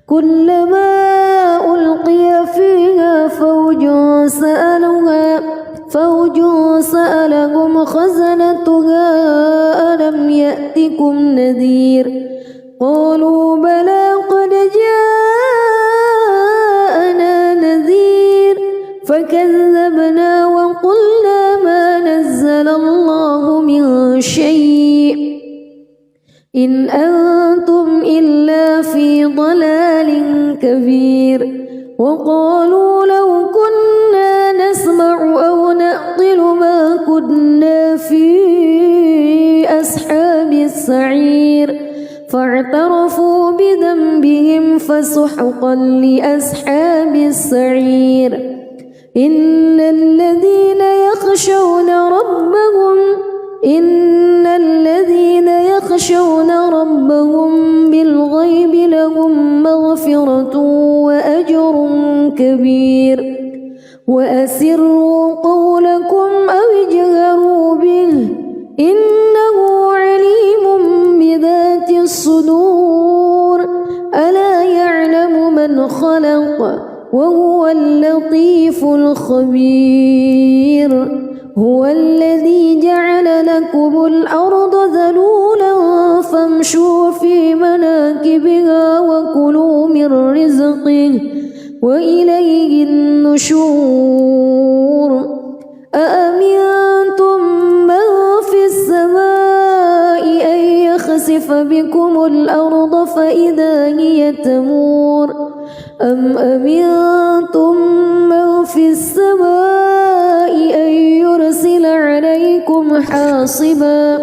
كلما ألقي فيها فوج سألهم خزنتها ألم يأتكم نذير قالوا بلى قد جاءنا نذير فكذبنا وقلنا ما نزل الله من شيء إن أنتم إلا في ضلال كبير وقالوا لو كنا نسمع أو نعقل ما كنا في أصحاب السعير فاعترفوا بذنبهم فسحقا لأصحاب السعير إن الذين يخشون ربهم بالغيب لهم مغفرة وأجر كبير وأسروا قولكم أو اجهروا به إنه عليم بذات الصدور ألا يعلم من خلق وهو اللطيف الخبير هو الذي جعل لكم الأرض ذلولا فامشوا في مناكبها وكلوا من رزقه وإليه النشور أأمنتم من في السماء أن يخسف بكم الأرض فإذا هي تمور أم أمنتم من في السماء أن يرسل عليكم حاصبا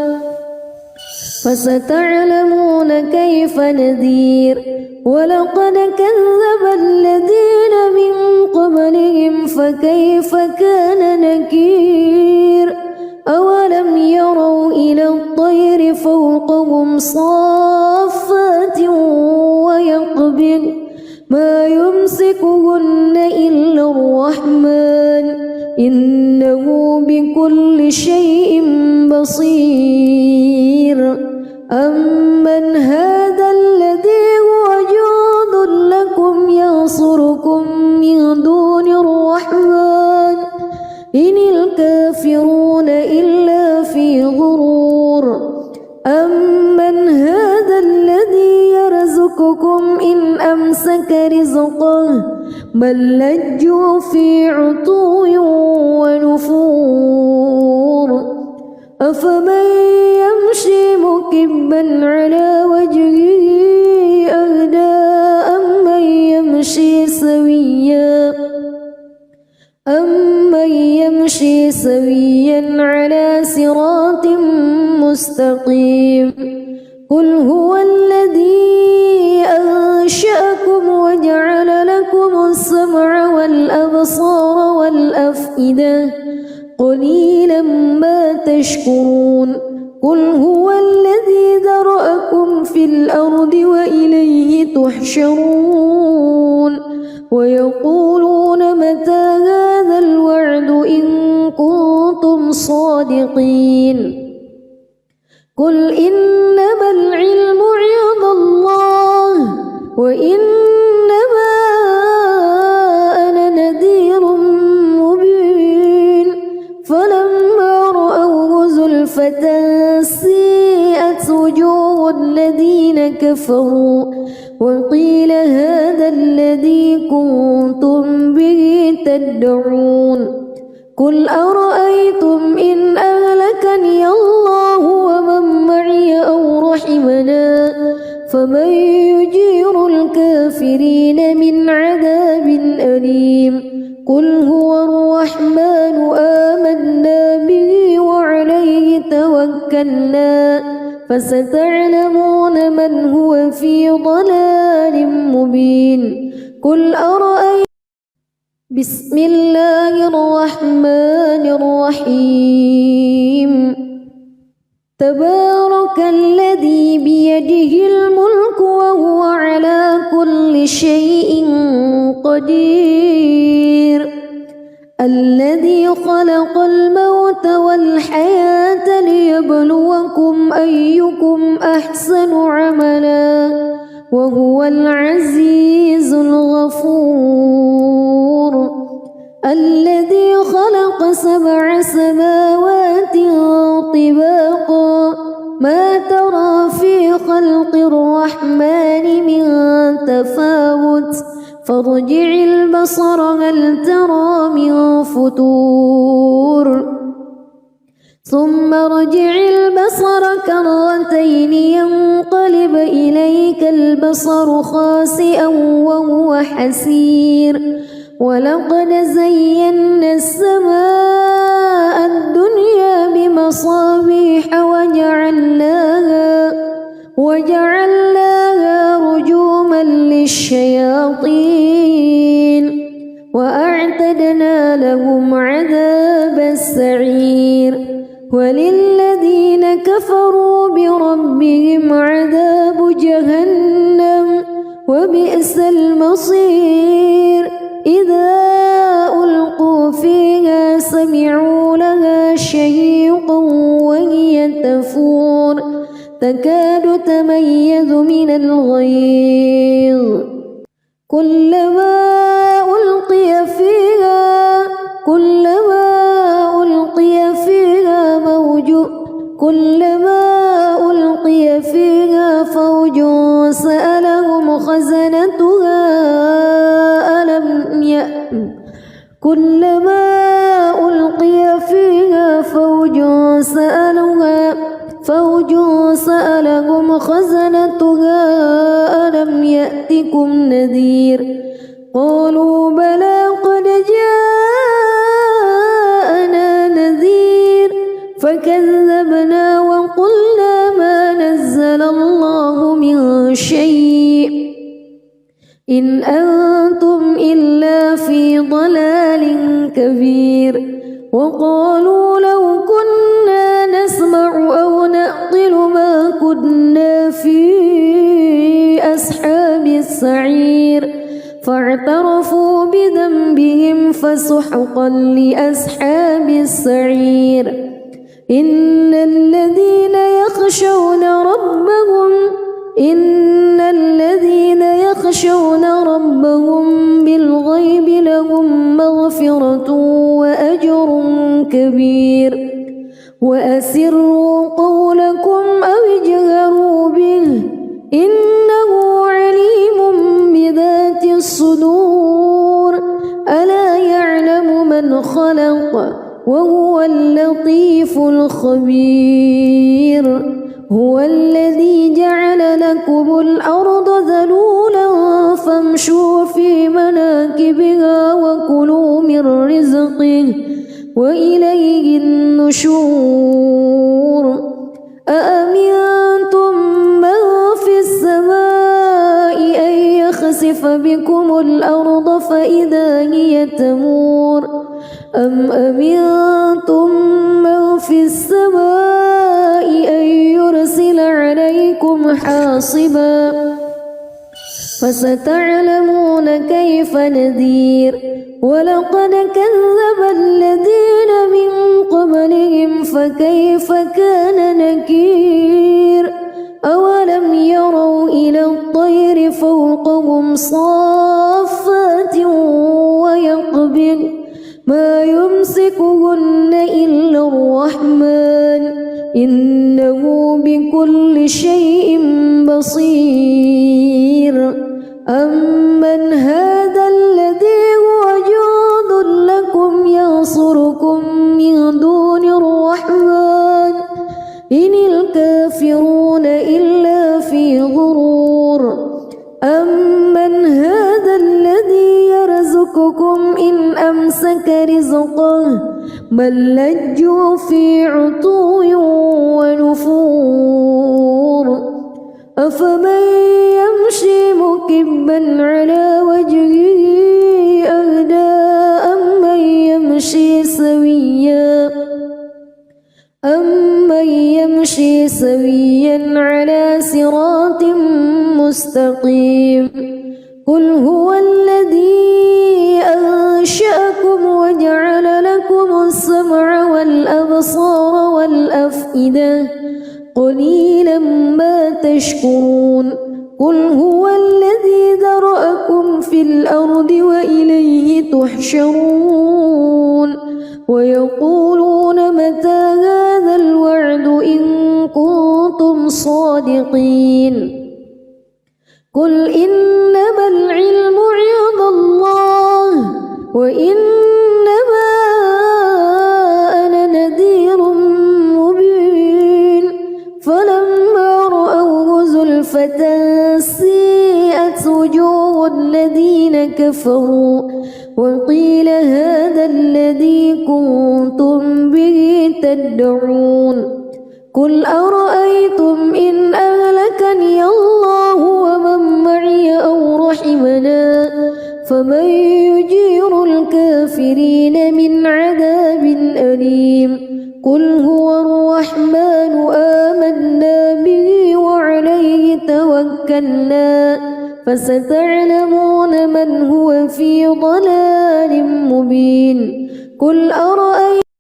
فستعلمون كيف نذير ولقد كذب الذين من قبلهم فكيف كان نكير أولم يروا إلى الطير فوقهم صافات ويقبض ما يمسكهن إلا الرحمن إنه بكل شيء بصير أمن هذا الذي هو جند لكم ينصركم من دون الرحمن إن الكافرون إلا في غرور أمن هذا الذي يرزقكم إن أمسك رزقه بل لجوا في عتو ونفور أفمن يمشي مكبا على وجهه أهدى أمن يمشي سويا على صراط مستقيم قل هو الذي أنشأكم وجعل لكم السمع والأبصار والأفئدة قليلا ما تشكرون قل هو الذي ذرأكم في الأرض وإليه تحشرون ويقولون متى هذا الوعد إن كنتم صادقين قل إنما العلم عند الله وإنما أنا نذير مبين فلما رأوه زلفة سيئت وجوه الذين كفروا وقيل هذا الذي كنتم به تدعون قل أرأيتم إن أهلكني الله ومن معي أو رحمني فمن يجير الكافرين من عذاب أليم قل هو الرحمن آمنا به وعليه توكلنا فستعلمون من هو في ضلال مبين قل أرأيتم بسم الله الرحمن الرحيم تبارك الذي بيده الملك وهو على كل شيء قدير الذي خلق الموت والحياة ليبلوكم أيكم أحسن عملا وهو العزيز الغفور الذي خلق 7 سماوات طباقا ما ترى في خلق الرحمن من تفاوت فارجع البصر هل ترى من فتور ثم ارجع البصر كرتين ينقلب إليك البصر خاسئا وهو حسير ولقد زينا السماء الدنيا بمصابيح وجعلناها رجوما للشياطين وأعتدنا لهم عذاب السعير وللذين كفروا بربهم عذاب جهنم وبئس المصير إذا ألقوا فيها سمعوا لها شهيقا وهي تفور تكاد تميز من الغيظ كلما ألقي فيها فوج سألهم خزنتها كلما ألقي فيها فوج سألهم خزنتها ألم يأتكم نذير قالوا بلى قد جاءنا نذير فكذبنا وقلنا ما نزل الله من شيء إن أنتم إلا في ضلال كبير وقالوا لو كنا نسمع أو نعقل ما كنا في أصحاب السعير فاعترفوا بذنبهم فسحقا لأصحاب السعير إن الذين يخشون ربهم بالغيب لهم مغفرة وأجر كبير وأسروا قولكم أو اجهروا به إنه عليم بذات الصدور ألا يعلم من خلق وهو اللطيف الخبير هو الذي جعل لكم الأرض ذلولا فامشوا في مناكبها وكلوا من رزقه وإليه النشور أأمنتم من في السماء أن يخسف بكم الأرض فإذا هي تمور أم أمنتم من في السماء أن يرسل عليكم حاصبا فستعلمون كيف نذير ولقد كذب الذين من قبلهم فكيف كان نكير أولم يروا إلى الطير فوقهم صافات ويقبض ما يمسكهن إلا الرحمن إنه بكل شيء بصير أمن هذا الذي هو جند لكم ينصركم من دون الرحمن إن الكافرون إلا في غرور رزقه بل لجوا في عتو ونفور أفمن يمشي مكبا على وجهه أهدى أمن يمشي سويا على صراط مستقيم قل هو الذي أنشأكم وجعل لكم السمع والأبصار والأفئدة قليلا ما تشكرون قل هو الذي ذرأكم في الأرض وإليه تحشرون ويقولون متى هذا الوعد إن كنتم صادقين قل إنما العلم عند الله وإنما أنا نذير مبين فلما رأوه زلفة سيئت وجوه الذين كفروا وقيل هذا الذي كنتم به تدعون قل أرأيتم إن أهلكني الله ومن معي أو رحمنا فمن يجير الكافرين من عذاب أليم قل هو الرحمن آمنا به وعليه توكلنا فستعلمون من هو في ضلال مبين قل أرأيتم